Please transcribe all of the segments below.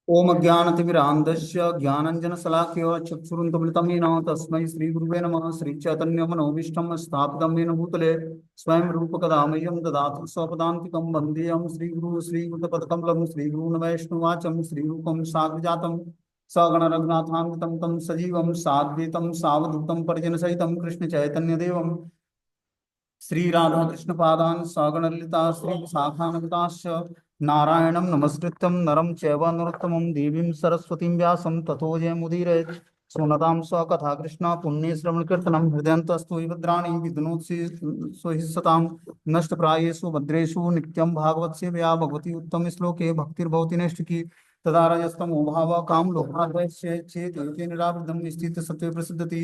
ओम ज्ञानतिमिरान्धस्य ज्ञानञ्जनशलाकया चक्षुरुन्मिलितं येन तस्मै श्रीगुरुवे नमः। श्रीचैतन्यमनोभीष्टं स्थापितं येन भूतले स्वयं रूपकदा मह्यं ददातु स्वपदान्तिकं वन्देऽहं श्रीगुरुः श्रीयुतपदकमलं श्रीगुरून् वैष्णवाचं श्रीरूपं साग्रजातं सगणरघुनाथान्वितं तं सजीवं साद्वैतं सावधूतं परिजनसहितं कृष्णचैतन्यदेवं श्री राधा कृष्ण पादान सागण ललिता श्री शाखानविताश्च नारायणं नमस्कृत्यं नरं चैव नरोत्तमं देवीं सरस्वतीं व्यासं ततो जयमुदीरयेत्। सुनतां स्वकथा कृष्ण पुण्ये श्रवणकीर्तनं हृदयन्तस्तु भद्राणि विद्नोत्सि सोहिसतां नष्टप्रायेषु भद्रेषु नित्यं भागवत सेवया भगवती उत्तम श्लोके भक्तिर्भवति नैष्ठिकी तदा रजस्तमो भाव काम लोभाद्वैस्य चेत् एते निरावृतं स्थित सत्वे प्रसिद्धति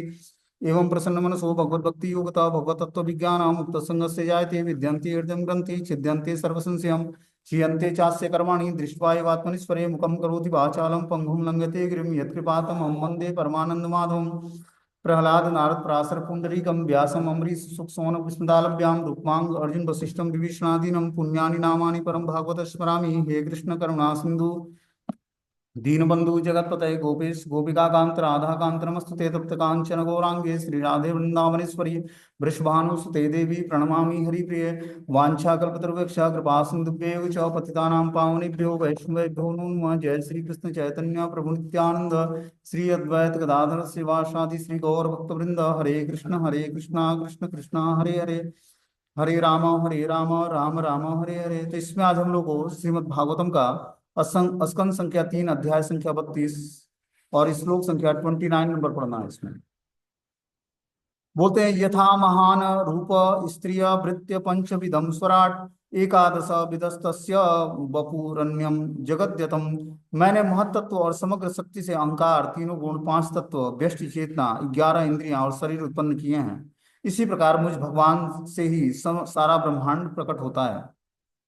एवं प्रसन्न मनसो भगवद्भक्ति योगता भगवत तत्व विज्ञान मुक्त संग से जायते विद्यन्ते हृदय ग्रंथि छिद्यन्ते सर्वसंशयं क्षीयन्ते चास्य कर्माणि दृष्ट्वा एवात्मनीश्वरे मुखं करोति वाचालं पंगुं लंघयते गिरिं यत्कृपातमहं वन्दे परमानन्दमाधवं। प्रह्लाद नारद पराशर पुंडरीकं व्यासम् अम्बरीश सुखसोन विष्णुदालभ्यां रुक्मांग अर्जुन वसिष्ठं विभीषणादीनं पुण्यानि नामानि परं भागवत स्मरामि। हे कृष्ण करुणा सिंधु दीनबंधु जगतपते गोपेश गोपिका कांत राधा कांत नमस्तुते तप्त कांचन गौरांगे श्री राधे वृंदावनेश्वरी वृषभानुसुते देवी प्रणमामि हरिप्रिये। वाञ्छाकल्पतरुभ्यश्च कृपा सिन्धुभ्येव च पतितानां पावनेभ्यो वैष्णवेभ्यो नमो नमः। जय श्री कृष्ण चैतन्य प्रभु नित्यानंद श्री अद्वैत गदाधर श्रीवासादि श्री गौर भक्तवृंद। हरे कृष्ण कृष्ण कृष्ण हरे हरे हरे राम राम राम हरे हरे। तो इसमें आज हम लोग को श्रीमद् भागवतम का स्कंद संख्या 3 अध्याय संख्या 32 और श्लोक संख्या 29 नंबर पढ़ना है। इसमें बोलते हैं यथा महान रूप स्त्रिय भृत्य पंचविधम स्वराट एकादश विदस्तस्य बपुरन्यम जगद्यतम। मैंने महतत्व और समग्र शक्ति से अहंकार तीनों गुण पांच तत्व व्यष्टि चेतना 11 इंद्रियां और शरीर उत्पन्न किए हैं। इसी प्रकार मुझ भगवान से ही सारा ब्रह्मांड प्रकट होता है।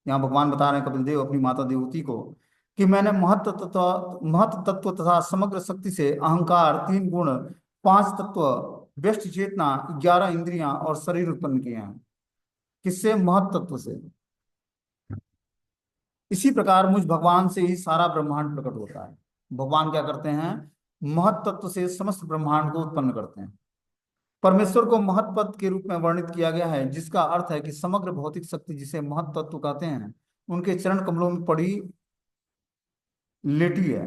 यहाँ भगवान बता रहे हैं कपिल देव अपनी माता देवती को कि मैंने महत तत्व तथा समग्र शक्ति से अहंकार तीन गुण पांच तत्व व्यष्टि चेतना 11 इंद्रियां और शरीर उत्पन्न किए हैं। किससे? महत तत्व से। इसी प्रकार मुझ भगवान से ही सारा ब्रह्मांड प्रकट होता है। भगवान क्या करते हैं? महत तत्व से समस्त ब्रह्मांड को उत्पन्न करते हैं। परमेश्वर को महत पद के रूप में वर्णित किया गया है, जिसका अर्थ है कि समग्र भौतिक शक्ति जिसे महत तत्व कहते हैं उनके चरण कमलों में पड़ी लेटी है।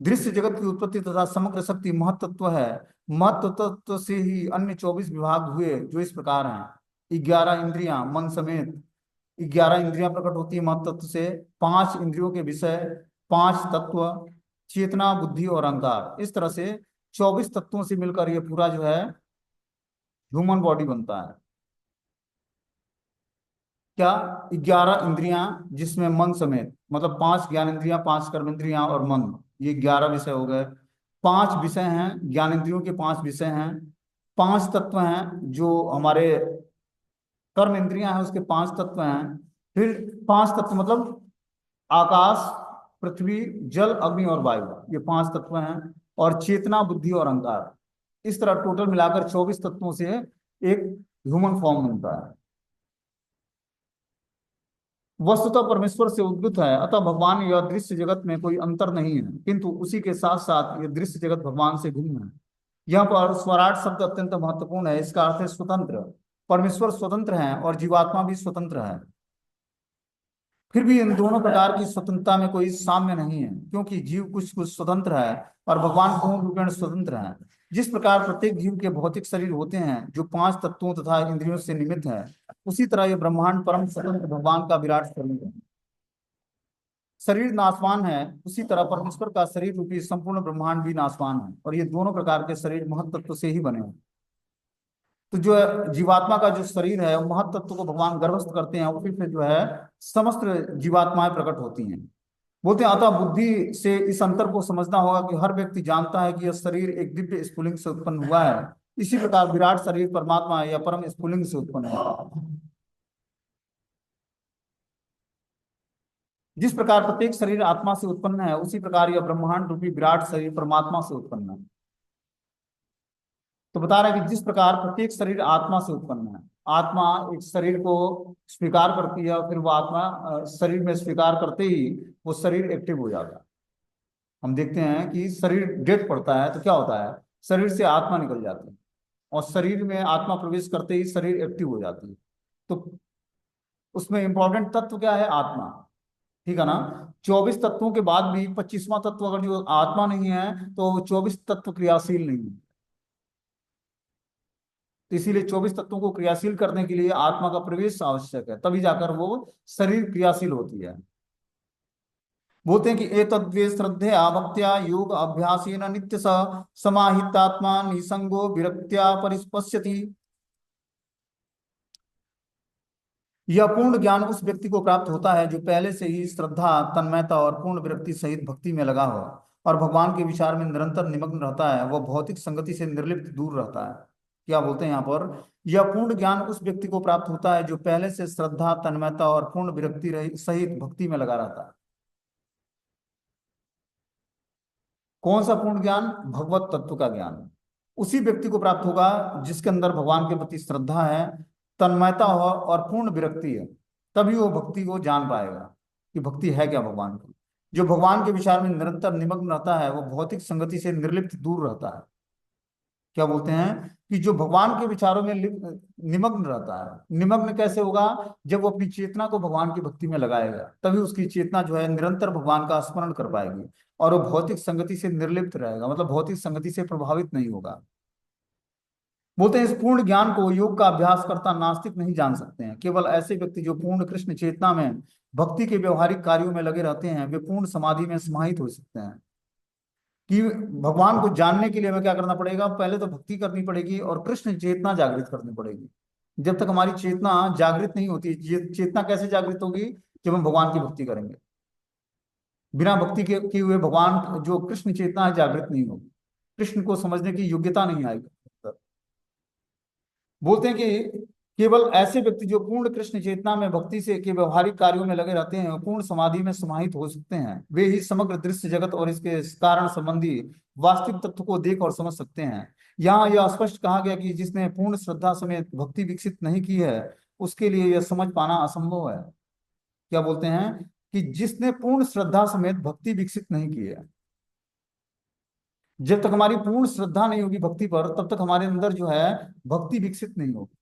दृश्य जगत की उत्पत्ति तथा समग्र शक्ति महत तत्व है। महत तत्व से ही अन्य 24 विभाग हुए, जो इस प्रकार हैं। 11 इंद्रियां मन समेत 11 इंद्रियां प्रकट होती है महत तत्व से। 5 इंद्रियों के विषय 5 तत्व चेतना बुद्धि और अहंकार। इस तरह से 24 तत्वों से मिलकर ये पूरा जो है ह्यूमन बॉडी बनता है। क्या? 11 इंद्रियां जिसमें मन समेत, मतलब 5 ज्ञान इंद्रियां 5 कर्म इंद्रियां और मन, ये 11 विषय हो गए। 5 विषय हैं, ज्ञान इंद्रियों के 5 विषय हैं। 5 तत्व हैं जो हमारे कर्म इंद्रियां हैं, उसके 5 तत्व हैं। फिर 5 तत्व मतलब आकाश पृथ्वी जल अग्नि और वायु, ये 5 तत्व हैं। और चेतना बुद्धि और अहंकार, इस तरह टोटल मिलाकर 24 तत्वों से एक ह्यूमन फॉर्म बनता है। वस्तुतः परमेश्वर से उद्भूत है, अतः भगवान यह दृश्य जगत में कोई अंतर नहीं है, किंतु उसी के साथ साथ यह दृश्य जगत भगवान से भिन्न है। यहाँ पर स्वराट शब्द अत्यंत महत्वपूर्ण है। इसका अर्थ है स्वतंत्र। परमेश्वर स्वतंत्र है और जीवात्मा भी स्वतंत्र है। फिर भी इन दोनों प्रकार की स्वतंत्रता में कोई साम्य नहीं है, क्योंकि जीव कुछ कुछ स्वतंत्र है और भगवान पूर्ण रूपेण स्वतंत्र है। जिस प्रकार प्रत्येक जीव के भौतिक शरीर होते हैं जो 5 तत्वों तथा इंद्रियों से निर्मित है, उसी तरह यह ब्रह्मांड परम स्वतंत्र भगवान का विराट शरीर है। शरीर नाशवान है, उसी तरह परमेश्वर का शरीर रूपी संपूर्ण ब्रह्मांड भी नाशवान है, और ये दोनों प्रकार के शरीर महत तत्व से ही बने हैं। तो जो जीवात्मा का जो शरीर है, वो महत तत्व को भगवान गर्भस्थ करते हैं, उसी से जो है समस्त जीवात्माएं प्रकट होती हैं। बोलते हैं अतः बुद्धि से इस अंतर को समझना होगा कि हर व्यक्ति जानता है कि यह शरीर एक दिव्य स्फुलिंग से उत्पन्न हुआ है। इसी प्रकार विराट शरीर परमात्मा या परम स्फुलिंग से उत्पन्न हुआ है। जिस प्रकार प्रत्येक शरीर आत्मा से उत्पन्न है, उसी प्रकार यह ब्रह्मांड रूपी विराट शरीर परमात्मा से उत्पन्न है। तो बता रहे हैं कि जिस प्रकार प्रत्येक शरीर आत्मा से उत्पन्न है, आत्मा एक शरीर को स्वीकार करती है और फिर वो आत्मा शरीर में स्वीकार करते ही वो शरीर एक्टिव हो जाता है। हम देखते हैं कि शरीर डेथ पड़ता है तो क्या होता है, शरीर से आत्मा निकल जाती है, और शरीर में आत्मा प्रवेश करते ही शरीर एक्टिव हो जाती है। तो उसमें इंपॉर्टेंट तत्व क्या है, आत्मा। ठीक है ना। 24 तत्वों के बाद भी 25वां तत्व अगर जो आत्मा नहीं है तो वो 24 तत्व क्रियाशील नहीं है। तो इसीलिए 24 तत्वों को क्रियाशील करने के लिए आत्मा का प्रवेश आवश्यक है, तभी जाकर वो शरीर क्रियाशील होती है। बोलते हैं कि एतद्वे श्रद्धया भक्त्या योग अभ्यासेन नित्य स समाहितात्मा निसंगो विरक्त्या परिपश्यति। यह पूर्ण ज्ञान उस व्यक्ति को प्राप्त होता है जो पहले से ही श्रद्धा, तन्मयता और पूर्ण विरक्ति सहित भक्ति में लगा हो और भगवान के विचार में निरंतर निमग्न रहता है। वह भौतिक संगति से निर्लिप्त दूर रहता है। क्या बोलते हैं यहाँ पर, यह पूर्ण ज्ञान उस व्यक्ति को प्राप्त होता है जो पहले से श्रद्धा, तन्मयता और पूर्ण विरक्ति सहित भक्ति में लगा रहता है। कौन सा पूर्ण ज्ञान, भगवत तत्व का ज्ञान उसी व्यक्ति को प्राप्त होगा जिसके अंदर भगवान के प्रति श्रद्धा है, तन्मयता हो और पूर्ण विरक्ति है। तभी वो भक्ति को जान पाएगा कि भक्ति है क्या भगवान की। जो भगवान के विचार में निरंतर निमग्न रहता है वो भौतिक संगति से निर्लिप्त दूर रहता है। क्या बोलते हैं कि जो भगवान के विचारों में निमग्न रहता है, निमग्न कैसे होगा, जब वो अपनी चेतना को भगवान की भक्ति में लगाएगा तभी उसकी चेतना जो है निरंतर भगवान का स्मरण कर पाएगी और वो भौतिक संगति से निर्लिप्त रहेगा, मतलब भौतिक संगति से प्रभावित नहीं होगा। बोलते हैं इस पूर्ण ज्ञान को योग का अभ्यास करता नास्तिक नहीं जान सकते हैं। केवल ऐसे व्यक्ति जो पूर्ण कृष्ण चेतना में भक्ति के व्यवहारिक कार्यों में लगे रहते हैं वे पूर्ण समाधि में समाहित हो सकते हैं। कि भगवान को जानने के लिए हमें क्या करना पड़ेगा, पहले तो भक्ति करनी पड़ेगी और कृष्ण चेतना जागृत करनी पड़ेगी। जब तक हमारी चेतना जागृत नहीं होती, चेतना कैसे जागृत होगी, जब हम भगवान की भक्ति करेंगे। बिना भक्ति के किए हुए भगवान जो कृष्ण चेतना है जागृत नहीं होगी, कृष्ण को समझने की योग्यता नहीं आएगी। बोलते हैं कि केवल ऐसे व्यक्ति जो पूर्ण कृष्ण चेतना में भक्ति से के व्यवहारिक कार्यों में लगे रहते हैं पूर्ण समाधि में समाहित हो सकते हैं। वे ही समग्र दृश्य जगत और इसके कारण संबंधी वास्तविक तत्व को देख और समझ सकते हैं। यहाँ यह स्पष्ट कहा गया कि जिसने पूर्ण श्रद्धा समेत भक्ति विकसित नहीं की है उसके लिए यह समझ पाना असंभव है। क्या बोलते हैं कि जिसने पूर्ण श्रद्धा समेत भक्ति विकसित नहीं की है, जब तक हमारी पूर्ण श्रद्धा नहीं होगी भक्ति पर तब तक हमारे अंदर जो है भक्ति विकसित नहीं होगी।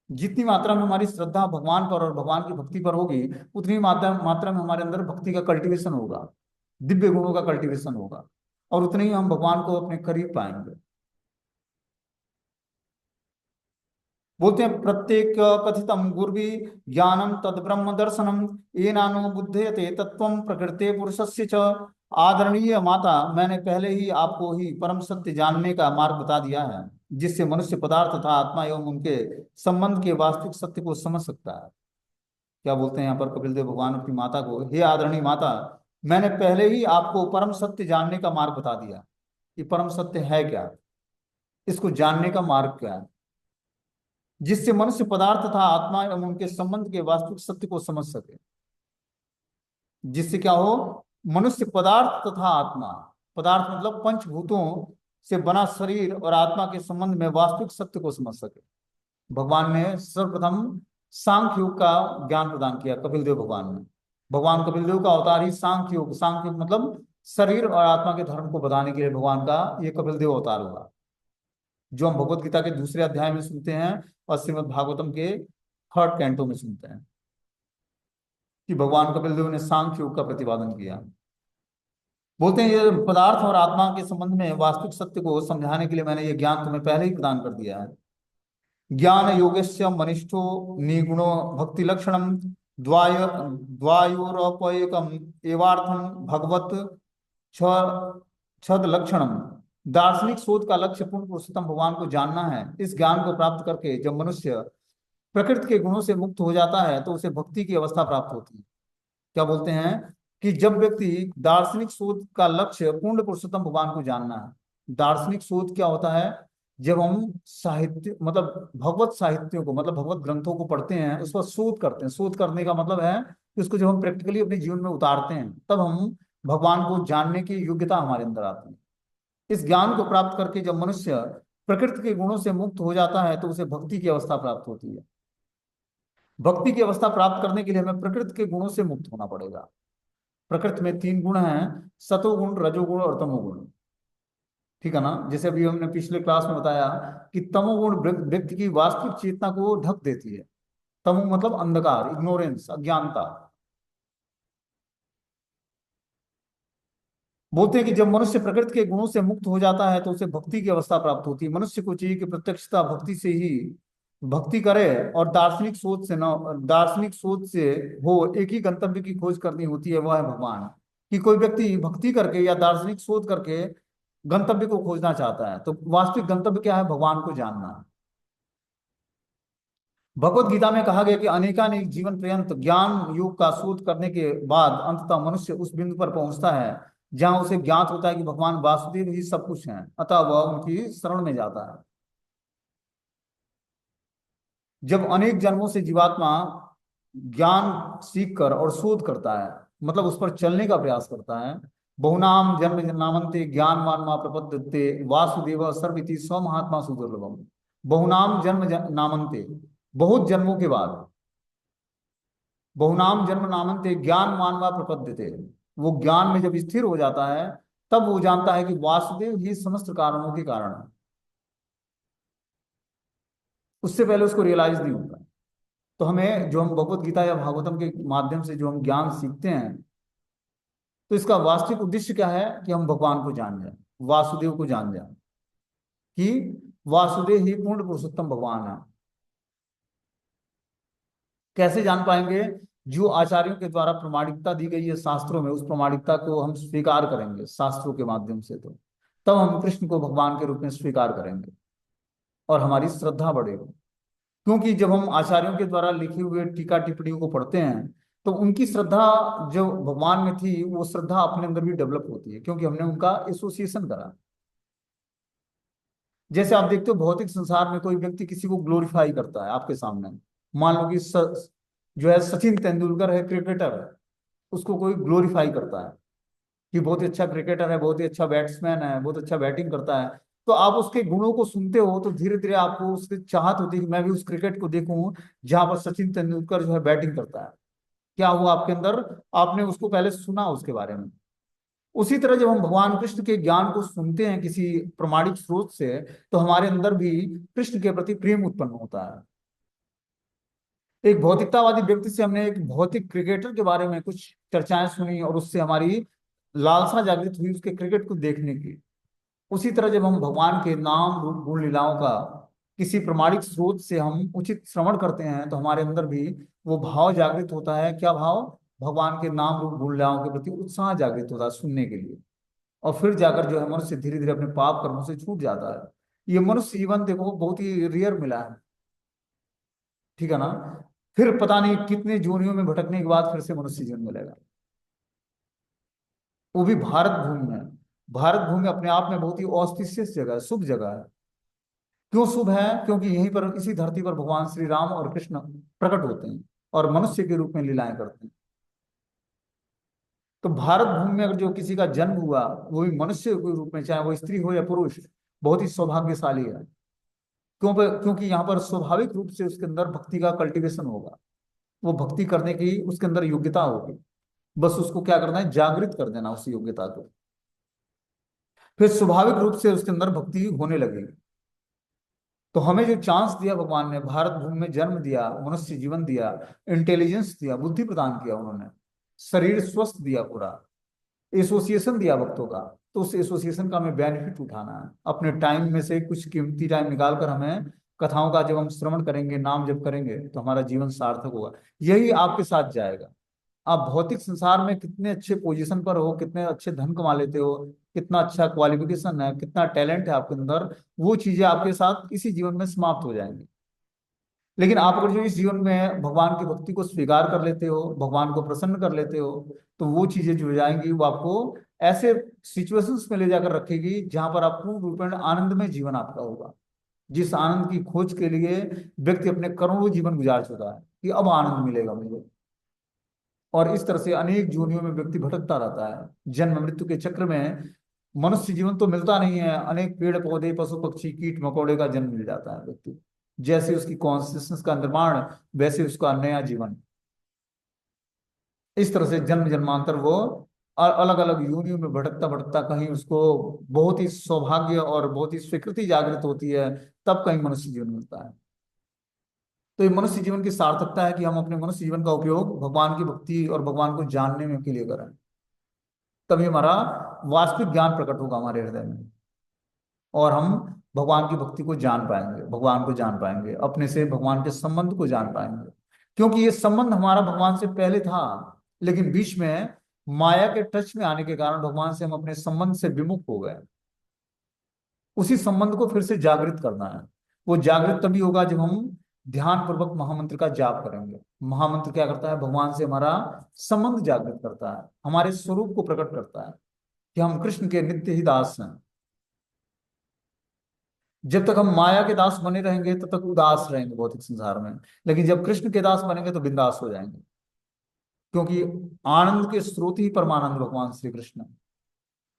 जितनी मात्रा में हमारी श्रद्धा भगवान पर और भगवान की भक्ति पर होगी उतनी मात्रा में हमारे अंदर भक्ति का कल्टीवेशन होगा, दिव्य गुणों का कल्टीवेशन होगा, और उतने ही हम भगवान को अपने करीब पाएंगे। बोलते हैं प्रत्येक कथितम गुर्वी ज्ञानम तद ब्रह्म दर्शनम ये नानो बुद्धयते तत्वम प्रकृते पुरुषस्य च। आदरणीय माता, मैंने पहले ही आपको ही परम सत्य जानने का मार्ग बता दिया है जिससे मनुष्य पदार्थ तथा आत्मा एवं उनके संबंध के वास्तविक सत्य को समझ सकता है। क्या बोलते हैं यहाँ पर कपिल देव भगवान अपनी माता को, हे आदरणीय माता, मैंने पहले ही आपको परम सत्य जानने का मार्ग बता दिया। ये परम सत्य है क्या, इसको जानने का मार्ग क्या है, जिससे मनुष्य पदार्थ तथा आत्मा एवं उनके संबंध के वास्तविक सत्य को समझ सके। जिससे क्या हो, मनुष्य पदार्थ तथा आत्मा, पदार्थ मतलब पंचभूतों से बना शरीर और आत्मा के संबंध में वास्तविक सत्य को समझ सके। भगवान ने सर्वप्रथम सांख्य योग का ज्ञान प्रदान किया कपिल देव भगवान ने। भगवान कपिल देव का अवतार ही सांख्य योग, सांख्य योग मतलब शरीर और आत्मा के धर्म को बताने के लिए भगवान का ये कपिल देव अवतार हुआ, जो हम भगवत गीता के दूसरे अध्याय में सुनते हैं और श्रीमद् भागवतम के 3rd कैंटो में सुनते हैं कि भगवान कपिल देव ने सांख्य योग का प्रतिपादन किया। बोलते हैं ये पदार्थ और आत्मा के संबंध में वास्तविक सत्य को समझाने के लिए मैंने ये ज्ञान तुम्हें पहले ही प्रदान कर दिया है। ज्ञान योगस्य मनिष्ठो निगुणो भक्ति लक्षणम द्वायोरपयकम एवार्थम भगवत छद लक्षणम। दार्शनिक शोध का लक्ष्य पूर्ण पुरुषोत्तम भगवान को जानना है। इस ज्ञान को प्राप्त करके जब मनुष्य प्रकृति के गुणों से मुक्त हो जाता है तो उसे भक्ति की अवस्था प्राप्त होती है। क्या बोलते हैं कि जब व्यक्ति, दार्शनिक शोध का लक्ष्य पूर्ण पुरुषोत्तम भगवान को जानना है। दार्शनिक शोध क्या होता है, जब हम साहित्य मतलब भगवत साहित्यों को मतलब भगवत ग्रंथों को पढ़ते हैं उस पर शोध करते हैं। शोध करने का मतलब है कि उसको जब हम प्रैक्टिकली अपने जीवन में उतारते हैं तब हम भगवान को जानने की योग्यता हमारे अंदर आती है। इस ज्ञान को प्राप्त करके जब मनुष्य प्रकृति के गुणों से मुक्त हो जाता है तो उसे भक्ति की अवस्था प्राप्त होती है। भक्ति की अवस्था प्राप्त करने के लिए हमें प्रकृति के गुणों से मुक्त होना पड़ेगा। प्रकृति में तीन गुण हैं, सतोगुण, रजोगुण और तमोगुण। ठीक है ना। जैसे अभी हमने पिछले क्लास में बताया कि तमोगुण व्यक्ति की वास्तविक चेतना को ढक देती है। तमो मतलब अंधकार, इग्नोरेंस, अज्ञानता। बोलते हैं कि जब मनुष्य प्रकृति के गुणों से मुक्त हो जाता है तो उसे भक्ति की अवस्था प्राप्त होती है। मनुष्य को चाहिए कि प्रत्यक्षता भक्ति से ही भक्ति करे, और दार्शनिक सोच से हो एक ही गंतव्य की खोज करनी होती है, वह है भगवान। कि कोई व्यक्ति भक्ति करके या दार्शनिक सोच करके गंतव्य को खोजना चाहता है, तो वास्तविक गंतव्य क्या है? भगवान को जानना। भगवत गीता में कहा गया कि अनेकानेक जीवन पर्यंत ज्ञान योग का शोध करने के बाद अंततः मनुष्य उस बिंदु पर पहुंचता है जहां उसे ज्ञात होता है कि भगवान वासुदेव ही सब कुछ हैं, अतः वह उनकी शरण में जाता है। जब अनेक जन्मों से जीवात्मा ज्ञान सीख कर और शोध करता है, मतलब उस पर चलने का प्रयास करता है। बहुनाम जन्म जन्मांते ज्ञानवान मा प्रपद्यते वासुदेव सर्वइति स्वमहात्मा सुदुर्लभम। बहुनाम जन्म नामन्ते, बहुत जन्मों के बाद, बहुनाम जन्म नामन्ते ज्ञान मानवा प्रपद्यते, वो ज्ञान में जब स्थिर हो जाता है तब वो जानता है कि वासुदेव ही समस्त कारणों के कारण है। उससे पहले उसको रियलाइज नहीं होता। तो हमें जो हम भगवत गीता या भागवतम के माध्यम से जो हम ज्ञान सीखते हैं, तो इसका वास्तविक उद्देश्य क्या है? कि हम भगवान को जान जाए, वासुदेव को जान जाए, कि वासुदेव ही पूर्ण पुरुषोत्तम भगवान है। कैसे जान पाएंगे? जो आचार्यों के द्वारा प्रमाणिकता दी गई है शास्त्रों में, उस प्रमाणिकता को हम स्वीकार करेंगे शास्त्रों के माध्यम से, तो तब हम कृष्ण को भगवान के रूप में स्वीकार करेंगे और हमारी श्रद्धा बढ़ेगी। क्योंकि जब हम आचार्यों के द्वारा लिखी हुए टीका टिप्पणियों को पढ़ते हैं तो उनकी श्रद्धा जो भगवान में थी वो श्रद्धा अपने अंदर भी डेवलप होती है, क्योंकि हमने उनका एसोसिएशन करा। जैसे आप देखते हो भौतिक संसार में कोई व्यक्ति किसी को ग्लोरीफाई करता है आपके सामने। मान लो कि जो है सचिन तेंदुलकर है, क्रिकेटर है, उसको कोई ग्लोरीफाई करता है कि बहुत ही अच्छा क्रिकेटर है, बहुत ही अच्छा बैट्समैन है, बहुत अच्छा बैटिंग करता है। तो आप उसके गुणों को सुनते हो तो धीरे धीरे आपको उसकी चाहत होती है कि मैं भी उस क्रिकेट को देखूं जहां पर सचिन तेंदुलकर जो है बैटिंग करता है। क्या हुआ आपके अंदर? आपने उसको पहले सुना उसके बारे में। उसी तरह जब हम भगवान कृष्ण के ज्ञान को सुनते हैं किसी प्रमाणिक स्रोत से, तो हमारे अंदर भी कृष्ण के प्रति प्रेम उत्पन्न होता है। एक भौतिकतावादी व्यक्ति से हमने एक भौतिक क्रिकेटर के बारे में कुछ चर्चाएं सुनी और उससे हमारी लालसा जागृत हुई उसके क्रिकेट को देखने की। उसी तरह जब हम भगवान के नाम रूप गुण लीलाओं का किसी प्रमाणिक स्रोत से हम उचित श्रवण करते हैं, तो हमारे अंदर भी वो भाव जागृत होता है। क्या भाव? भगवान के नाम रूप गुण लीलाओं के प्रति उत्साह जागृत होता है सुनने के लिए। और फिर जाकर जो है मनुष्य धीरे धीरे अपने पाप कर्मों से छूट जाता है। ये मनुष्य जीवन देखो बहुत ही रेयर मिला है। ठीक है ना। फिर पता नहीं कितने जोनियों में भटकने के बाद फिर से मनुष्य जीवन मिलेगा, वो भी भारत भूमि में। भारत भूमि अपने आप में बहुत ही ऑस्पिशियस जगह है, शुभ जगह है। क्यों शुभ है? क्योंकि यहीं पर इसी धरती पर भगवान श्री राम और कृष्ण प्रकट होते हैं और मनुष्य के रूप में लीलाएं करते हैं। तो भारत भूमि में अगर जो किसी का जन्म हुआ वो भी मनुष्य के रूप में, चाहे वो स्त्री हो या पुरुष, बहुत ही सौभाग्यशाली है। क्योंकि यहाँ पर स्वाभाविक रूप से उसके अंदर भक्ति का कल्टीवेशन होगा। वो भक्ति करने की उसके अंदर योग्यता होगी। बस उसको क्या करना है? जागृत कर देना उस योग्यता को। फिर स्वाभाविक रूप से उसके अंदर भक्ति होने लगेगी। तो हमें जो चांस दिया भगवान ने, भारत भूमि में जन्म दिया, मनुष्य जीवन दिया, इंटेलिजेंस दिया, बुद्धि प्रदान किया उन्होंने, शरीर स्वस्थ दिया, पूरा एसोसिएशन दिया भक्तों का, तो उस एसोसिएशन का हमें बेनिफिट उठाना है। अपने टाइम में से कुछ कीमती टाइम निकाल कर हमें कथाओं का जब हम श्रवण करेंगे, नाम जब करेंगे, तो हमारा जीवन सार्थक होगा। यही आपके साथ जाएगा। आप भौतिक संसार में कितने अच्छे पोजीशन पर हो, कितने अच्छे धन कमा लेते हो, कितना अच्छा क्वालिफिकेशन है, कितना टैलेंट है आपके अंदर, वो चीजें आपके साथ इसी जीवन में समाप्त हो जाएंगी। लेकिन आप अगर जो इस जीवन में भगवान की भक्ति को स्वीकार कर लेते हो, भगवान को प्रसन्न कर लेते हो, तो वो चीजें जो हो जाएंगी वो आपको ऐसे सिचुएशंस में ले जाकर रखेगी जहां पर आप पूर्ण रूपेण आनंद में जीवन आपका होगा। जिस आनंद की खोज के लिए व्यक्ति अपने करोड़ों जीवन गुजार चुका है कि अब आनंद मिलेगा मुझे। और इस तरह से अनेक जोनियों में व्यक्ति भटकता रहता है जन्म मृत्यु के चक्र में। मनुष्य जीवन तो मिलता नहीं है, अनेक पेड़ पौधे पशु पक्षी कीट मकोड़े का जन्म मिल जाता है व्यक्ति। जैसे उसकी कॉन्सियसनेस का निर्माण, वैसे उसका नया जीवन। इस तरह से जन्म जन्मांतर वो अलग अलग योनियों में भटकता भटकता कहीं उसको बहुत ही सौभाग्य और बहुत ही स्वीकृति जागृत होती है, तब कहीं मनुष्य जीवन मिलता है। तो ये मनुष्य जीवन की सार्थकता है कि हम अपने मनुष्य जीवन का उपयोग भगवान की भक्ति और भगवान को जानने में के लिए करें। तभी हमारा वास्तविक ज्ञान प्रकट होगा हमारे हृदय में, और हम भगवान की भक्ति को जान पाएंगे, भगवान को जान पाएंगे, अपने से भगवान के संबंध को जान पाएंगे। क्योंकि ये संबंध हमारा भगवान से पहले था, लेकिन बीच में माया के टच में आने के कारण भगवान से हम अपने संबंध से विमुख हो गए। उसी संबंध को फिर से जागृत करना है। वो जागृत तभी होगा जब हम ध्यान पूर्वक महामंत्र का जाप करेंगे। महामंत्र क्या करता है? भगवान से हमारा संबंध जागृत करता है, हमारे स्वरूप को प्रकट करता है कि हम कृष्ण के नित्य ही दास हैं। जब तक हम माया के दास बने रहेंगे तब तक उदास रहेंगे भौतिक संसार में, लेकिन जब कृष्ण के दास बनेंगे तो बिंदास हो जाएंगे। क्योंकि आनंद के स्रोत ही परमानंद भगवान श्री कृष्ण है।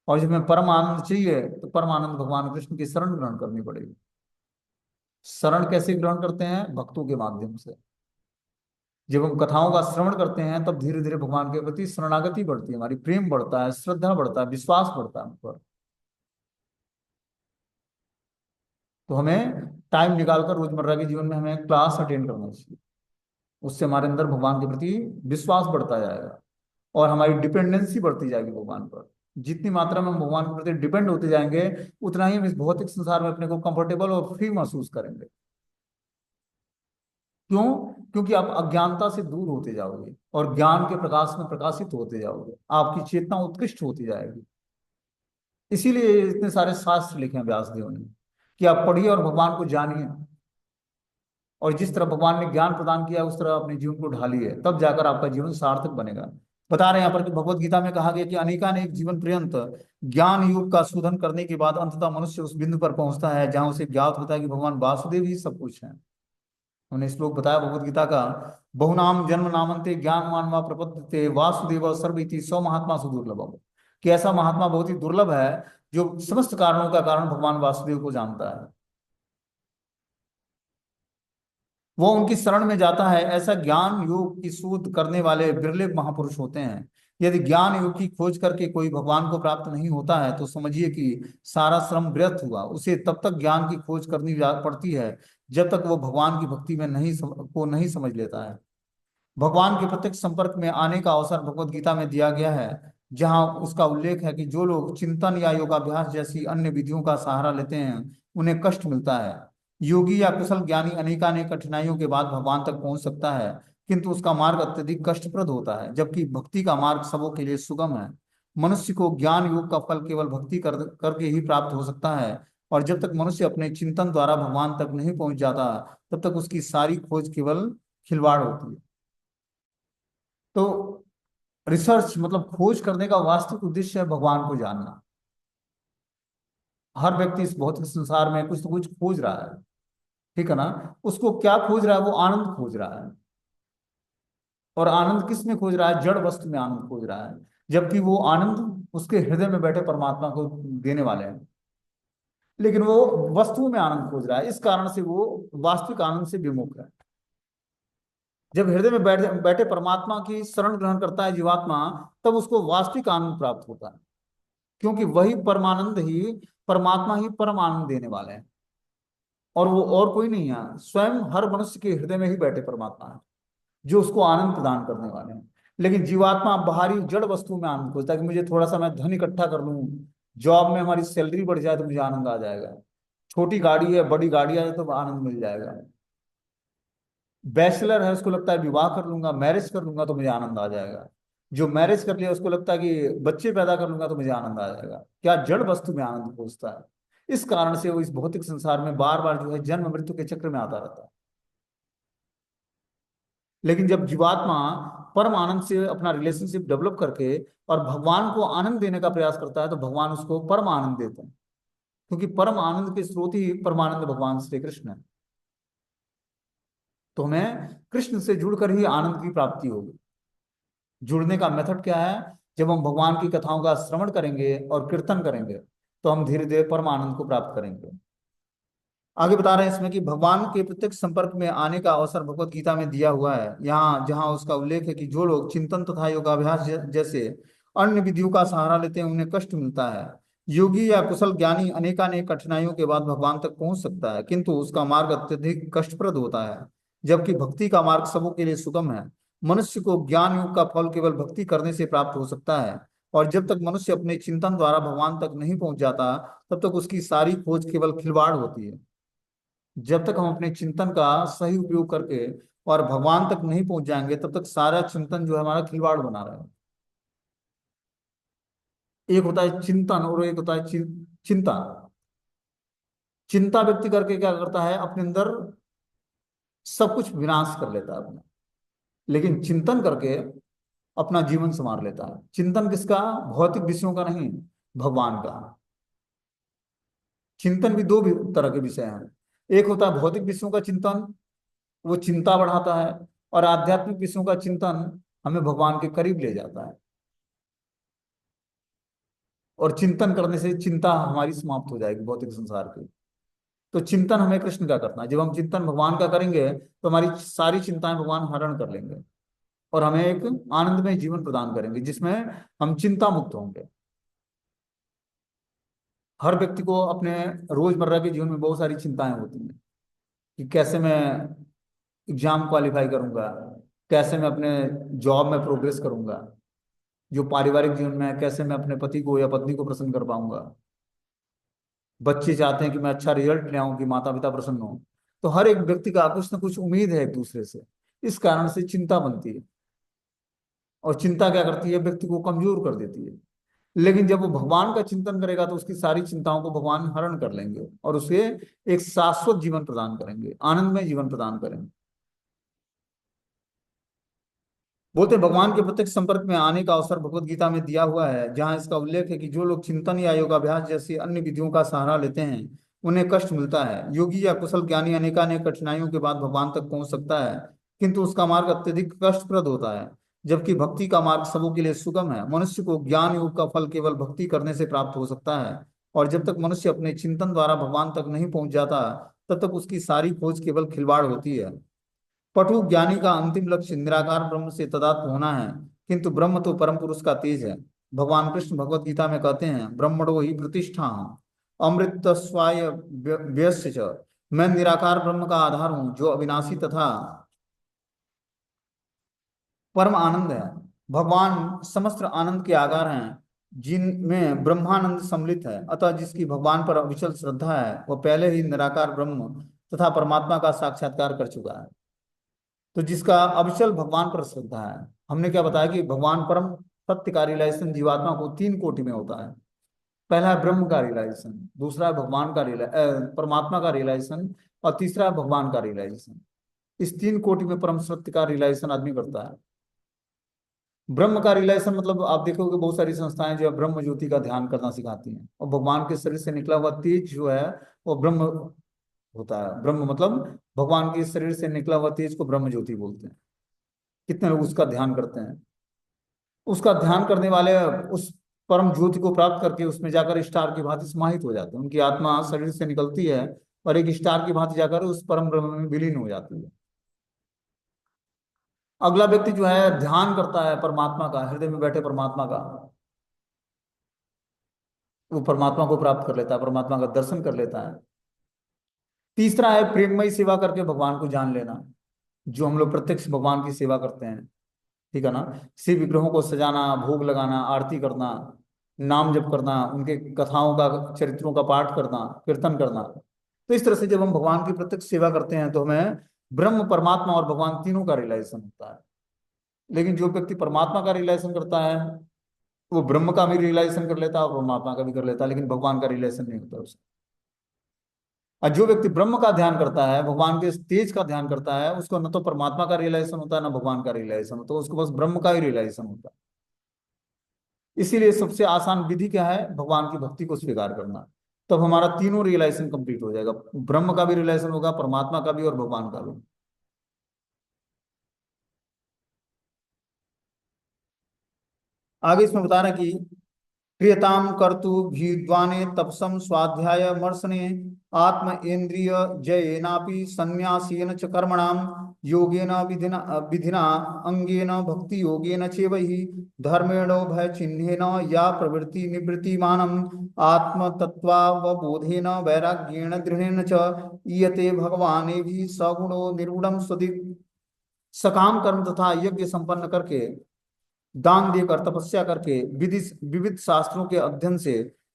और जब हमें परम आनंद चाहिए तो परमानंद भगवान कृष्ण की शरण ग्रहण करनी पड़ेगी। शरण कैसे ग्रहण करते हैं? भक्तों के माध्यम से। जब हम कथाओं का श्रवण करते हैं तब धीरे धीरे भगवान के प्रति शरणागति बढ़ती है, हमारी प्रेम बढ़ता है, श्रद्धा बढ़ता है, विश्वास बढ़ता है हम पर। तो हमें टाइम निकालकर रोजमर्रा के जीवन में हमें क्लास अटेंड करना चाहिए। उससे हमारे अंदर भगवान के प्रति विश्वास बढ़ता जाएगा और हमारी डिपेंडेंसी बढ़ती जाएगी भगवान पर। जितनी मात्रा में हम भगवान के प्रति डिपेंड होते जाएंगे, उतना ही हम इस भौतिक संसार में अपने को कंफर्टेबल और फ्री महसूस करेंगे। क्यों? क्योंकि आप अज्ञानता से दूर होते जाओगे और ज्ञान के प्रकाश में प्रकाशित होते जाओगे, आपकी चेतना उत्कृष्ट होती जाएगी। इसीलिए इतने सारे शास्त्र लिखे हैं व्यास देव ने कि आप पढ़िए और भगवान को जानिए, और जिस तरह भगवान ने ज्ञान प्रदान किया उस तरह अपने जीवन को ढालिए, तब जाकर आपका जीवन सार्थक बनेगा। बता रहे हैं यहाँ पर कि भगवत गीता में कहा गया कि अनेकानेक जीवन पर्यंत ज्ञान योग का शोधन करने के बाद अंततः मनुष्य उस बिंदु पर पहुंचता है जहां उसे ज्ञात होता है कि भगवान वासुदेव ही सब कुछ है। हमने श्लोक बताया भगवत गीता का, बहुनाम जन्म नामंते ज्ञान मानवा प्रपद्यते वासुदेव सर्वइति सौ महात्मा सुदुर्लभ। कि ऐसा महात्मा बहुत ही दुर्लभ है जो समस्त कारणों का कारण भगवान वासुदेव को जानता है, वो उनकी शरण में जाता है। ऐसा ज्ञान योग की शोध करने वाले बिरले महापुरुष होते हैं। यदि ज्ञान योग की खोज करके कोई भगवान को प्राप्त नहीं होता है तो समझिए कि सारा श्रम व्यर्थ हुआ। उसे तब तक ज्ञान की खोज करनी पड़ती है जब तक वो भगवान की भक्ति में नहीं समझ लेता है। भगवान के प्रत्यक्ष संपर्क में आने का अवसर भगवत गीता में दिया गया है, जहां उसका उल्लेख है कि जो लोग चिंतन या योगाभ्यास जैसी अन्य विधियों का सहारा लेते हैं उन्हें कष्ट मिलता है। योगी या कुशल ज्ञानी अनेकानेक कठिनाइयों के बाद भगवान तक पहुंच सकता है, किंतु उसका मार्ग अत्यधिक कष्टप्रद होता है, जबकि भक्ति का मार्ग सबों के लिए सुगम है। मनुष्य को ज्ञान योग का फल केवल भक्ति करके ही प्राप्त हो सकता है, और जब तक मनुष्य अपने चिंतन द्वारा भगवान तक नहीं पहुंच जाता तब तक उसकी सारी खोज केवल खिलवाड़ होती है। तो रिसर्च मतलब खोज करने का वास्तविक उद्देश्य है भगवान को जानना। हर व्यक्ति इस भौतिक संसार में कुछ ना कुछ खोज रहा है, ठीक है ना? उसको क्या खोज रहा है? वो आनंद खोज रहा है। और आनंद किस में खोज रहा है? जड़ वस्तु में आनंद खोज रहा है, जबकि वो आनंद उसके हृदय में बैठे परमात्मा को देने वाले हैं। लेकिन वो वस्तुओं में आनंद खोज रहा है, इस कारण से वो वास्तविक आनंद से विमुख है। जब हृदय में बैठे परमात्मा की शरण ग्रहण करता है जीवात्मा, तब उसको वास्तविक आनंद प्राप्त होता है, क्योंकि वही परमानंद ही, परमात्मा ही परम आनंद देने वाले हैं, और वो और कोई नहीं है। स्वयं हर मनुष्य के हृदय में ही बैठे परमात्मा है जो उसको आनंद प्रदान करने वाले हैं। लेकिन जीवात्मा बाहरी जड़ वस्तु में आनंद खोजता है कि मुझे थोड़ा सा मैं धन इकट्ठा कर लूं, जॉब में हमारी सैलरी बढ़ जाए तो मुझे आनंद आ जाएगा, छोटी गाड़ी है बड़ी गाड़ी है तो आनंद मिल जाएगा। बैचलर है उसको लगता है विवाह कर लूंगा, मैरिज कर लूंगा तो मुझे आनंद आ जाएगा। जो मैरिज कर लिया उसको लगता है कि बच्चे पैदा कर लूंगा तो मुझे आनंद आ जाएगा। क्या जड़ वस्तु में आनंद खोजता है। इस कारण से वो इस भौतिक संसार में बार बार जो है जन्म मृत्यु के चक्र में आता रहता है। लेकिन जब जीवात्मा परम आनंद से अपना रिलेशनशिप डेवलप करके और भगवान को आनंद देने का प्रयास करता है तो भगवान उसको परम आनंद देते हैं, क्योंकि परम आनंद के स्रोत ही परमानंद भगवान श्री कृष्ण है। तो हमें कृष्ण से जुड़कर ही आनंद की प्राप्ति होगी। जुड़ने का मेथड क्या है? जब हम भगवान की कथाओं का श्रवण करेंगे और कीर्तन करेंगे तो हम धीरे धीरे परम आनंद को प्राप्त करेंगे। आगे बता रहे हैं इसमें कि भगवान के प्रत्यक्ष संपर्क में आने का अवसर भगवत गीता में दिया हुआ है, यहाँ जहाँ उसका उल्लेख है कि जो लोग चिंतन तथा योगाभ्यास जैसे अन्य विधियों का सहारा लेते हैं उन्हें कष्ट मिलता है। योगी या कुशल ज्ञानी अनेकानेक कठिनाइयों के बाद भगवान तक पहुंच सकता है, किंतु उसका मार्ग अत्यधिक कष्टप्रद होता है, जबकि भक्ति का मार्ग सबों के लिए सुगम है। मनुष्य को ज्ञान योग का फल केवल भक्ति करने से प्राप्त हो सकता है, और जब तक मनुष्य अपने चिंतन द्वारा भगवान तक नहीं पहुंच जाता, तब तक उसकी सारी खोज केवल खिलवाड़ होती है। जब तक हम अपने चिंतन का सही उपयोग करके और भगवान तक नहीं पहुंच जाएंगे, तब तक सारा चिंतन जो है हमारा खिलवाड़ बना रहेगा। एक होता है चिंतन और एक होता है चिंता। चिंता व्यक्ति करके क्या करता है, अपने अंदर सब कुछ विनाश कर लेता है अपना, लेकिन चिंतन करके अपना जीवन संवार लेता है। चिंतन किसका? भौतिक विषयों का नहीं, भगवान का। चिंतन भी दो भी तरह के विषय हैं। एक होता है भौतिक विषयों का चिंतन, वो चिंता बढ़ाता है, और आध्यात्मिक विषयों का चिंतन हमें भगवान के करीब ले जाता है। और चिंतन करने से चिंता हमारी समाप्त हो जाएगी भौतिक संसार की। तो चिंतन हमें कृष्ण का करना है। जब हम चिंतन भगवान का करेंगे तो हमारी सारी चिंताएं भगवान हरण कर लेंगे और हमें एक आनंदमय जीवन प्रदान करेंगे जिसमें हम चिंता मुक्त होंगे। हर व्यक्ति को अपने रोजमर्रा के जीवन में बहुत सारी चिंताएं होती हैं कि कैसे मैं एग्जाम क्वालिफाई करूंगा, कैसे मैं अपने जॉब में प्रोग्रेस करूंगा, जो पारिवारिक जीवन में है कैसे मैं अपने पति को या पत्नी को प्रसन्न कर पाऊंगा। बच्चे चाहते हैं कि मैं अच्छा रिजल्ट ले आऊं कि माता पिता प्रसन्न हो। तो हर एक व्यक्ति का कुछ ना कुछ उम्मीद है एक दूसरे से, इस कारण से चिंता बनती है। और चिंता क्या करती है, व्यक्ति को कमजोर कर देती है। लेकिन जब वो भगवान का चिंतन करेगा तो उसकी सारी चिंताओं को भगवान हरण कर लेंगे और उसे एक शाश्वत जीवन प्रदान करेंगे, आनंदमय जीवन प्रदान करेंगे। बोलते हैं, भगवान के प्रत्यक्ष संपर्क में आने का अवसर भगवत गीता में दिया हुआ है, जहां इसका उल्लेख है कि जो लोग चिंतन या योगाभ्यास जैसी अन्य विधियों का सहारा लेते हैं उन्हें कष्ट मिलता है। योगी या कुशल ज्ञानी अनेकानेक कठिनाइयों के बाद भगवान तक पहुंच सकता है, किंतु उसका मार्ग अत्यधिक कष्टप्रद होता है, जबकि भक्ति का मार्ग सबों के लिए सुगम है। मनुष्य को ज्ञान योग का फल केवल भक्ति करने से प्राप्त हो सकता है, और जब तक मनुष्य अपने चिंतन द्वारा भगवान तक नहीं पहुंच जाता, तब तक उसकी सारी खोज केवल खिलवाड़ होती है। पटु ज्ञानी का अंतिम लक्ष्य निराकार ब्रह्म से तादात्म्य होना है, किंतु ब्रह्म तो परम पुरुष का तेज है। भगवान कृष्ण भगवत गीता में कहते हैं, ब्रह्मणो ही प्रतिष्ठा अमृत स्वाय व्यस्य च। मैं निराकार ब्रह्म का आधार हूँ जो अविनाशी तथा परम आनंद है। भगवान समस्त आनंद के आधार हैं, जिनमें ब्रह्मानंद सम्मिलित है। अतः जिसकी भगवान पर अविचल श्रद्धा है वह पहले ही निराकार ब्रह्म तथा परमात्मा का साक्षात्कार कर चुका है। तो जिसका अविचल भगवान पर श्रद्धा है, हमने क्या बताया कि भगवान परम सत्य का रियलाइजेशन जीवात्मा को तीन कोटि में होता है। पहला है ब्रह्म का रियलाइजेशन, दूसरा है भगवान का परमात्मा का रियलाइजेशन, और तीसरा है भगवान का रियलाइजेशन। इस तीन कोटि में परम सत्य का रियलाइजेशन आदमी करता है। ब्रह्म का रियलाइजेशन मतलब आप देखोगे बहुत सारी संस्थाएं जो है ब्रह्म ज्योति का ध्यान करना सिखाती हैं, और भगवान के शरीर से निकला हुआ तेज जो है वो ब्रह्म होता है। ब्रह्म मतलब भगवान के शरीर से निकला हुआ तेज को ब्रह्म ज्योति बोलते हैं। कितने लोग उसका ध्यान करते हैं? उसका ध्यान करने वाले उस परम ज्योति को प्राप्त करके उसमें जाकर स्टार की भांति समाहित हो जाते हैं। उनकी आत्मा शरीर से निकलती है और एक स्टार की भांति जाकर उस परम ब्रह्म में विलीन हो जाती है। अगला व्यक्ति जो है ध्यान करता है परमात्मा का, हृदय में बैठे परमात्मा का, वो परमात्मा को प्राप्त कर लेता है, परमात्मा का दर्शन कर लेता है। तीसरा है प्रेममयी सेवा करके भगवान को जान लेना, जो हम लोग प्रत्यक्ष भगवान की सेवा करते हैं, ठीक है ना। शिव विग्रहों को सजाना, भोग लगाना, आरती करना, नाम जप करना, उनके कथाओं का चरित्रों का पाठ करना, कीर्तन करना। तो इस तरह से जब हम भगवान की प्रत्यक्ष सेवा करते हैं तो हमें ब्रह्म परमात्मा और भगवान तीनों का रियलाइजेशन होता है। लेकिन जो व्यक्ति परमात्मा का रियलाइजेशन करता है वो ब्रह्म का भी रियलाइजेशन कर लेता है और परमात्मा का भी कर लेता है, लेकिन भगवान का रियलाइजेशन नहीं होता उसको। और जो व्यक्ति ब्रह्म का ध्यान करता है, भगवान के तेज का ध्यान करता है, उसको न तो परमात्मा का रियलाइजेशन होता है ना भगवान का रियलाइजेशन होता है, उसको बस ब्रह्म का ही रियलाइजेशन होता है। इसीलिए सबसे आसान विधि क्या है, भगवान की भक्ति को स्वीकार करना। तब हमारा तीनों रियलाइजेशन कंप्लीट हो जाएगा, ब्रह्म का भी रियलाइजेशन होगा, परमात्मा का भी और भगवान का भी। आगे इसमें बता रहा है कि क्रियताम कर्तु भीद्वाने तपसम स्वाध्याय मर्सने आत्म इंद्रिय जयेनापि संन्यासेन च कर्मणाम योगेन विधिना विधिना अंगेन भक्ति योगेन चैवहि धर्मेणो भय चिन्हेन या प्रवृत्ति निवृत्तिमानम आत्म तत्वावबोधेन वैराग्येण दृढ़ेन च ईयते भगवाने भी सगुणो निर्गुणम स्वदि सकाम कर्म तथा यज्ञ संपन्न करके दान देकर तपस्या करके विधि विविध शास्त्रों के अध्ययन से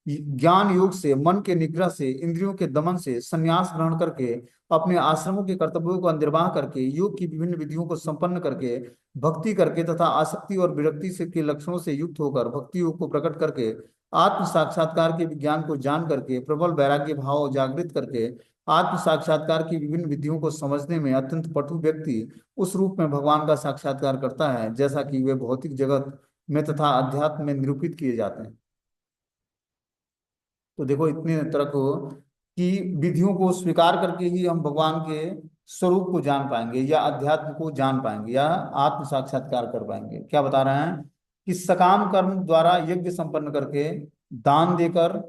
ज्ञान योग से मन के निग्रह से इंद्रियों के दमन से संन्यास ग्रहण करके अपने आश्रमों के कर्तव्यों का निर्वाह करके योग की विभिन्न विधियों को संपन्न करके भक्ति करके तथा आसक्ति और विरक्ति से के लक्षणों से युक्त होकर भक्ति योग को प्रकट करके आत्म साक्षात्कार के विज्ञान को जान करके प्रबल वैराग्य भाव जागृत करके आत्म साक्षात्कार की विभिन्न विधियों को समझने में अत्यंत पटु व्यक्ति उस रूप में भगवान का साक्षात्कार करता है जैसा कि वे भौतिक जगत में तथा अध्यात्म में निरूपित किए जाते हैं। तो देखो इतने तरह को कि विधियों को स्वीकार करके ही हम भगवान के स्वरूप को जान पाएंगे या अध्यात्म को जान पाएंगे या आत्म साक्षात्कार कर पाएंगे। क्या बता रहे हैं कि सकाम कर्म द्वारा यज्ञ संपन्न करके दान देकर,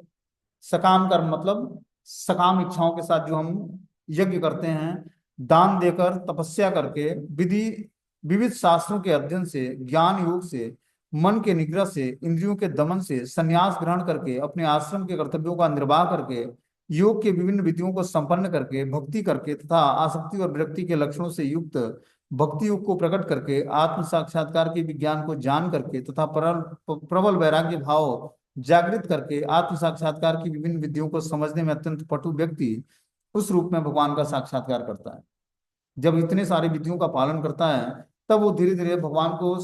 सकाम कर्म मतलब सकाम इच्छाओं के साथ जो हम यज्ञ करते हैं, दान देकर तपस्या करके विधि विविध शास्त्रों के अध्ययन से ज्ञान योग से मन के निग्रह से इंद्रियों के दमन से संन्यास ग्रहण करके अपने आश्रम के कर्तव्यों का निर्वाह करके योग के विभिन्न विधियों को संपन्न करके भक्ति करके तथा आसक्ति और विरक्ति के लक्षणों से युक्त भक्ति योग को प्रकट करके आत्म साक्षात्कार के विज्ञान को जान करके तथा प्रबल वैराग्य भाव जागृत करके आत्म साक्षात्कार की विभिन्न विधियों को समझने में अत्यंत पटु व्यक्ति उस रूप में भगवान का साक्षात्कार करता है। जब इतने सारे विधियों का पालन करता है तब वो धीरे धीरे भगवान को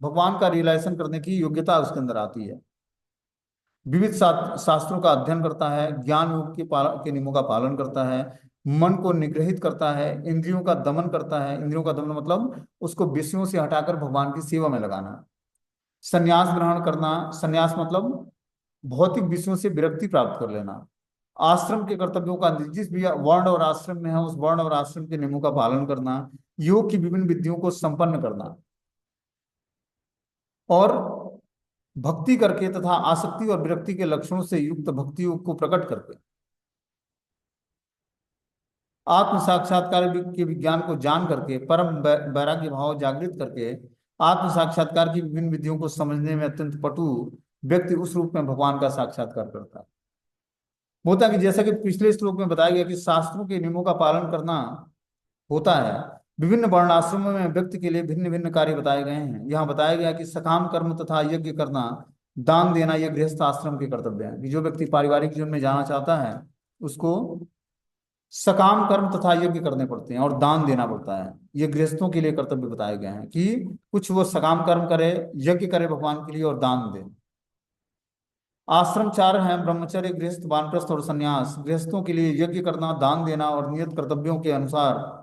भगवान का रियलाइजेशन करने की योग्यता उसके अंदर आती है। विविध शास्त्रों का अध्ययन करता है, ज्ञान योग के नियमों का पालन करता है, मन को निग्रहित करता है, इंद्रियों का दमन करता है। इंद्रियों का दमन मतलब उसको विषयों से हटाकर भगवान की सेवा में लगाना। संन्यास ग्रहण करना, संन्यास मतलब भौतिक विषयों से विरक्ति प्राप्त कर लेना। आश्रम के कर्तव्यों का, जिस भी वर्ण और आश्रम में है उस वर्ण और आश्रम के नियमों का पालन करना, योग की विभिन्न विधियों को संपन्न करना और भक्ति करके तथा आसक्ति और विरक्ति के लक्षणों से युक्त भक्ति योग को प्रकट करके आत्म साक्षात्कार के विज्ञान को जान करके परम वैराग्य भाव जागृत करके आत्म साक्षात्कार की विभिन्न विधियों को समझने में अत्यंत पटु व्यक्ति उस रूप में भगवान का साक्षात्कार करता है। होता है कि जैसा कि पिछले श्लोक में बताया गया कि शास्त्रों के नियमों का पालन करना होता है। विभिन्न वर्णाश्रमों में व्यक्ति के लिए भिन्न भिन्न कार्य बताए गए हैं। यहाँ बताया गया कि सकाम कर्म तथा यज्ञ करना, दान देना, ये गृहस्थ आश्रम के कर्तव्य हैं। कि जो व्यक्ति पारिवारिक जीवन में जाना चाहता है उसको सकाम कर्म तथा यज्ञ करने पड़ते हैं और दान देना पड़ता है। ये गृहस्थों के लिए कर्तव्य बताए गए हैं कि कुछ वो सकाम कर्म करे, यज्ञ करे भगवान के लिए और दान दे। आश्रम चार हैं: ब्रह्मचर्य, गृहस्थ, वानप्रस्थ और संन्यास। गृहस्थों के लिए यज्ञ करना, दान देना और नियत कर्तव्यों के अनुसार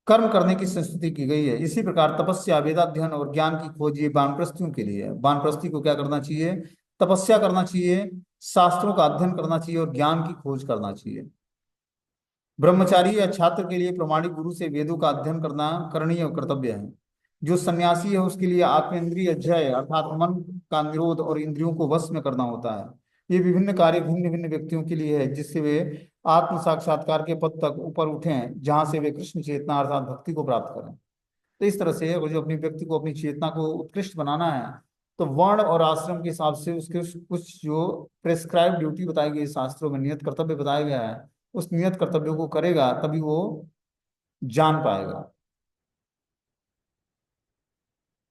कर्म करने की संस्तुति की गई है। इसी प्रकार तपस्या, वेदाध्ययन और ज्ञान की खोज ये वानप्रस्थियों के लिए है। वानप्रस्थी को क्या करना चाहिए? तपस्या करना चाहिए, शास्त्रों का अध्ययन करना चाहिए और ज्ञान की खोज करना चाहिए। ब्रह्मचारी या छात्र के लिए प्रमाणिक गुरु से वेदों का अध्ययन करना करणीय कर्तव्य है। जो सन्यासी है उसके लिए आत्मेंद्रिय जय अर्थात मन का निरोध और इंद्रियों को वश में करना होता है। ये विभिन्न कार्य भिन्न भिन्न व्यक्तियों के लिए है जिससे वे आत्म साक्षात्कार के पद तक ऊपर उठें, जहां से वे कृष्ण चेतना अर्थात भक्ति को प्राप्त करें। तो इस तरह से जो अपनी व्यक्ति को अपनी चेतना को उत्कृष्ट बनाना है तो वर्ण और आश्रम के हिसाब से उसके कुछ जो प्रेस्क्राइब ड्यूटी बताई गई शास्त्रों में, नियत कर्तव्य बताया गया है, उस नियत कर्तव्यों को करेगा तभी वो जान पाएगा।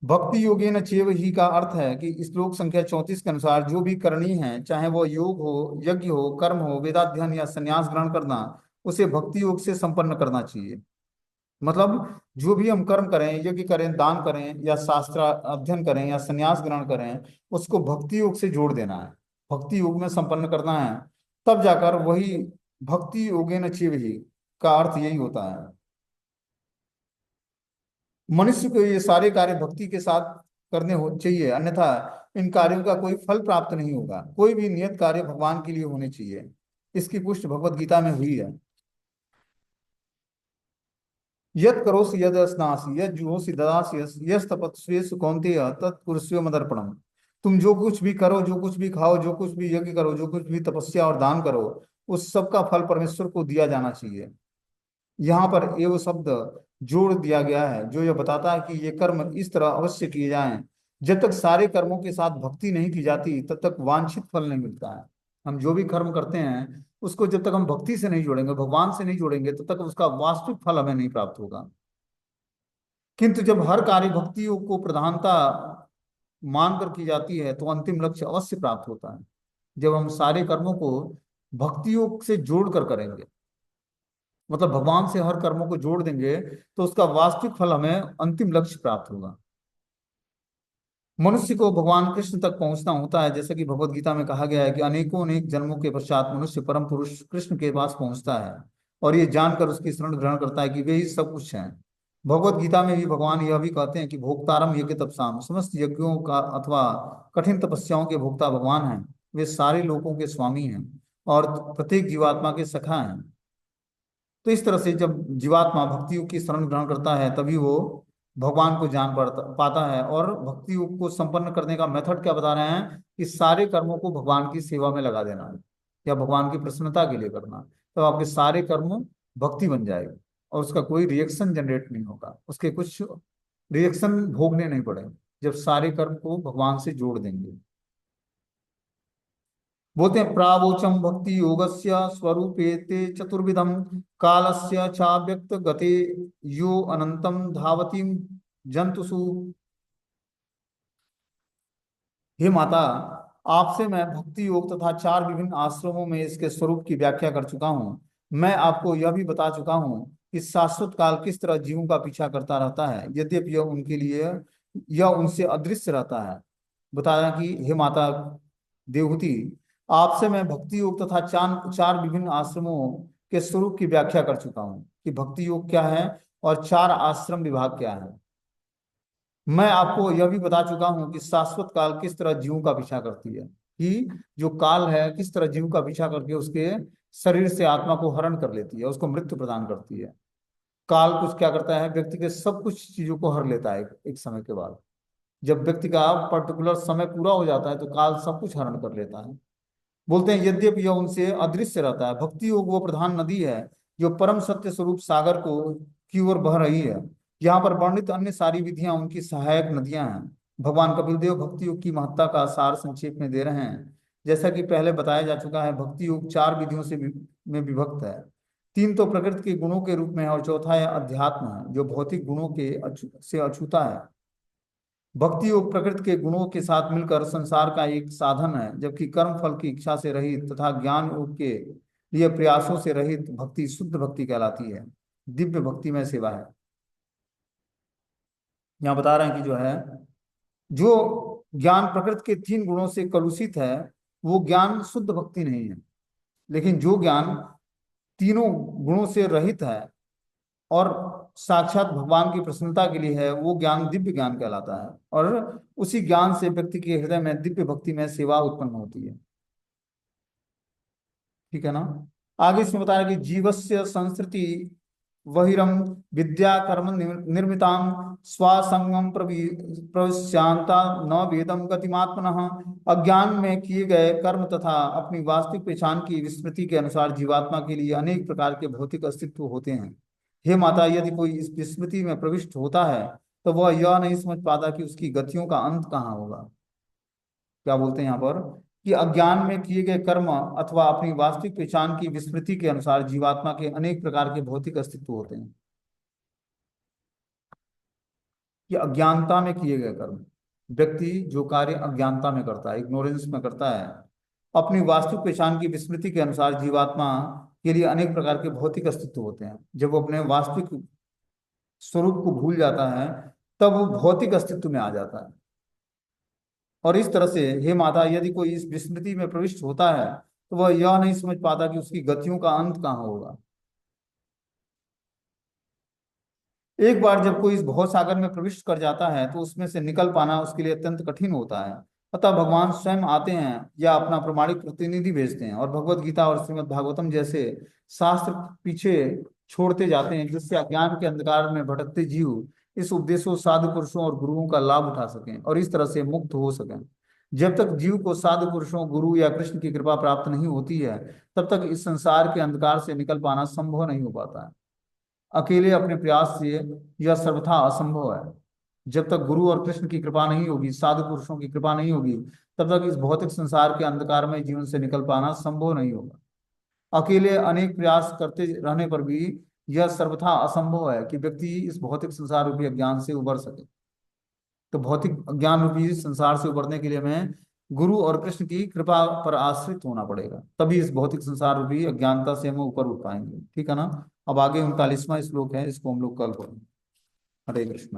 भक्ति योगेन चैव ही का अर्थ है कि श्लोक संख्या 34 के अनुसार जो भी करनी है, चाहे वो योग हो, यज्ञ हो, कर्म हो, वेदाध्ययन या संन्यास ग्रहण करना, उसे भक्ति योग से संपन्न करना चाहिए। मतलब जो भी हम कर्म करें, यज्ञ करें, दान करें या शास्त्र अध्ययन करें या संन्यास ग्रहण करें, उसको भक्ति योग से जोड़ देना है, भक्ति योग में संपन्न करना है। तब जाकर वही भक्ति योगेन चैव ही का अर्थ यही होता है। मनुष्य को ये सारे कार्य भक्ति के साथ करने हो चाहिए, अन्यथा इन कार्यों का कोई फल प्राप्त नहीं होगा। कोई भी नियत कार्य भगवान के लिए होने चाहिए। इसकी पुष्टि भगवत गीता में हुई है। यत् करोसि यद् स्नासि यज् जुहोसि ददासि यस्तपस्वेषु कौन्तेय तत्कुरुष्व मदर्पणम्। तुम जो कुछ भी करो, जो कुछ भी खाओ, जो कुछ भी यज्ञ करो, जो कुछ भी तपस्या और दान करो, उस सब का फल परमेश्वर को दिया जाना चाहिए। यहाँ पर एव शब्द जोड़ दिया गया है जो यह बताता है कि ये कर्म इस तरह अवश्य किए जाएं। जब तक सारे कर्मों के साथ भक्ति नहीं की जाती तब तक वांछित फल नहीं मिलता है। हम जो भी कर्म करते हैं उसको जब तक हम भक्ति से नहीं जोड़ेंगे, भगवान से नहीं जोड़ेंगे, तब तक उसका वास्तविक फल हमें नहीं प्राप्त होगा। किंतु जब हर कार्य भक्तियों को प्रधानता मानकर की जाती है तो अंतिम लक्ष्य अवश्य प्राप्त होता है। जब हम सारे कर्मों को भक्तियों से जोड़ कर करेंगे, मतलब भगवान से हर कर्मों को जोड़ देंगे, तो उसका वास्तविक फल हमें अंतिम लक्ष्य प्राप्त होगा। मनुष्य को भगवान कृष्ण तक पहुंचना होता है, जैसे कि भगवत गीता में कहा गया है कि अनेकों अनेक जन्मों के पश्चात मनुष्य परम पुरुष कृष्ण के पास पहुंचता है और ये जानकर उसकी शरण ग्रहण करता है कि वे ही सब कुछ हैं। भगवत गीता में भी भगवान यह भी कहते हैं कि भोक्तारम यज्ञ तपसाम, समस्त यज्ञों का अथवा कठिन तपस्याओं के भोक्ता भगवान हैं। वे सारे लोगों के स्वामी हैं और प्रत्येक जीवात्मा के सखा हैं। तो इस तरह से जब जीवात्मा भक्ति योग की शरण ग्रहण करता है तभी वो भगवान को जान पाता है। और भक्ति योग को संपन्न करने का मेथड क्या बता रहे हैं कि सारे कर्मों को भगवान की सेवा में लगा देना है या भगवान की प्रसन्नता के लिए करना। तो आपके सारे कर्म भक्ति बन जाएगी और उसका कोई रिएक्शन जनरेट नहीं होगा, उसके कुछ रिएक्शन भोगने नहीं पड़ेंगे जब सारे कर्म को भगवान से जोड़ देंगे। बोलते हैं प्रावोचम भक्ति योगस्य स्वरूपे ते चतुर्विधम कालस्य चाव्यक्त गते यो अनंतम धावती जंतुषु। हे माता, आपसे मैं भक्ति योग तथा चार विभिन्न आश्रमों में इसके स्वरूप की व्याख्या कर चुका हूँ। मैं आपको यह भी बता चुका हूँ कि शाश्वत काल किस तरह जीवों का पीछा करता रहता है, यद्यपि यह उनके लिए यह उनसे अदृश्य रहता है। बताया कि हे माता देवहूति, आपसे मैं भक्ति योग तथा चार चार विभिन्न आश्रमों के स्वरूप की व्याख्या कर चुका हूँ कि भक्ति योग क्या है और चार आश्रम विभाग क्या है। मैं आपको यह भी बता चुका हूं कि शाश्वत काल किस तरह जीवों का पीछा करती है, कि जो काल है किस तरह जीव का पीछा करके उसके शरीर से आत्मा को हरण कर लेती है, उसको मृत्यु प्रदान करती है। काल कुछ क्या करता है, व्यक्ति के सब कुछ चीजों को हर लेता है एक समय के बाद। जब व्यक्ति का पर्टिकुलर समय पूरा हो जाता है तो काल सब कुछ हरण कर लेता है। बोलते हैं यद्यपि यह उनसे अदृश्य रहता है। भक्ति योग वो प्रधान नदी है जो परम सत्य स्वरूप सागर को की ओर बह रही है। यहाँ पर वर्णित अन्य सारी विधियां उनकी सहायक नदियां हैं। भगवान कपिल देव भक्ति योग की महत्ता का सार संक्षेप में दे रहे हैं। जैसा कि पहले बताया जा चुका है, भक्ति योग चार विधियों से में विभक्त है। तीन तो प्रकृति के गुणों के रूप में है और चौथा है अध्यात्म है जो भौतिक गुणों के से अछूता है। भक्ति योग प्रकृति के गुणों के साथ मिलकर संसार का एक साधन है, जबकि कर्म फल की इच्छा से रहित तथा ज्ञान योग के लिए प्रयासों से रहित भक्ति शुद्ध भक्ति कहलाती है, दिव्य भक्ति में सेवा है। यहाँ बता रहे हैं कि जो है, जो ज्ञान प्रकृति के तीन गुणों से कलुषित है वो ज्ञान शुद्ध भक्ति नहीं है। लेकिन जो ज्ञान तीनों गुणों से रहित है और साक्षात भगवान की प्रसन्नता के लिए है, वो ज्ञान दिव्य ज्ञान कहलाता है। और उसी ज्ञान से व्यक्ति के हृदय में दिव्य भक्ति में सेवा उत्पन्न होती है। ठीक है ना। आगे इसमें बता रहे कि जीवस्य संस्कृति वहिरम विद्या कर्म निर्मिताम स्वासंगम प्रविश्यांता न वेदम गतिमात्मनः। अज्ञान में किए गए कर्म तथा अपनी वास्तविक पहचान की विस्मृति के अनुसार जीवात्मा के लिए अनेक प्रकार के भौतिक अस्तित्व होते हैं। हे माता, यदि कोई इस विस्मृति में प्रविष्ट होता है तो वह यह नहीं समझ पाता कि उसकी गतियों का अंत कहाँ होगा। क्या बोलते हैं यहाँ पर कि अज्ञान में किए गए कर्म अथवा अपनी वास्तविक पहचान की विस्मृति के अनुसार जीवात्मा के अनेक प्रकार के भौतिक अस्तित्व होते हैं। कि अज्ञानता में किए गए कर्म, व्यक्ति जो कार्य अज्ञानता में करता है, इग्नोरेंस में करता है, अपनी वास्तविक पहचान की विस्मृति के अनुसार जीवात्मा के लिए अनेक प्रकार के भौतिक अस्तित्व होते हैं। जब वो अपने वास्तविक स्वरूप को भूल जाता है तब वो भौतिक अस्तित्व में आ जाता है। और इस तरह से हे माता, यदि कोई इस विस्मृति में प्रविष्ट होता है तो वह यह नहीं समझ पाता कि उसकी गतियों का अंत कहाँ होगा। एक बार जब कोई इस भव सागर में प्रविष्ट कर जाता है तो उसमें से निकल पाना उसके लिए अत्यंत कठिन होता है। अतः भगवान स्वयं आते हैं या अपना प्रमाणिक प्रतिनिधि भेजते हैं और भगवत गीता और श्रीमद् भागवतम जैसे शास्त्र पीछे छोड़ते जाते हैं, जिससे अज्ञान के अंधकार में भटकते जीव इस उपदेशों, साधु पुरुषों और गुरुओं का लाभ उठा सकें और इस तरह से मुक्त हो सकें। जब तक जीव को साधु पुरुषों, गुरु या कृष्ण की कृपा प्राप्त नहीं होती है, तब तक इस संसार के अंधकार से निकल पाना संभव नहीं हो पाता है। अकेले अपने प्रयास से यह सर्वथा असंभव है। जब तक गुरु और कृष्ण की कृपा नहीं होगी, साधु पुरुषों की कृपा नहीं होगी, तब तक इस भौतिक संसार के अंधकार में जीवन से निकल पाना संभव नहीं होगा। अकेले अनेक प्रयास करते रहने पर भी यह सर्वथा असंभव है कि व्यक्ति इस भौतिक संसार रूपी अज्ञान से उबर सके। तो भौतिक अज्ञान रूपी संसार से उबरने के लिए हमें गुरु और कृष्ण की कृपा पर आश्रित होना पड़ेगा, तभी इस भौतिक संसार रूपी अज्ञानता से हम ऊपर उठ पाएंगे। ठीक है ना। अब आगे 39वां श्लोक है, इसको हम लोग कल पढ़ेंगे। हरे कृष्ण।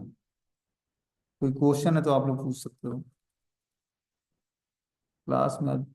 कोई क्वेश्चन है तो आप लोग पूछ सकते हो क्लास में।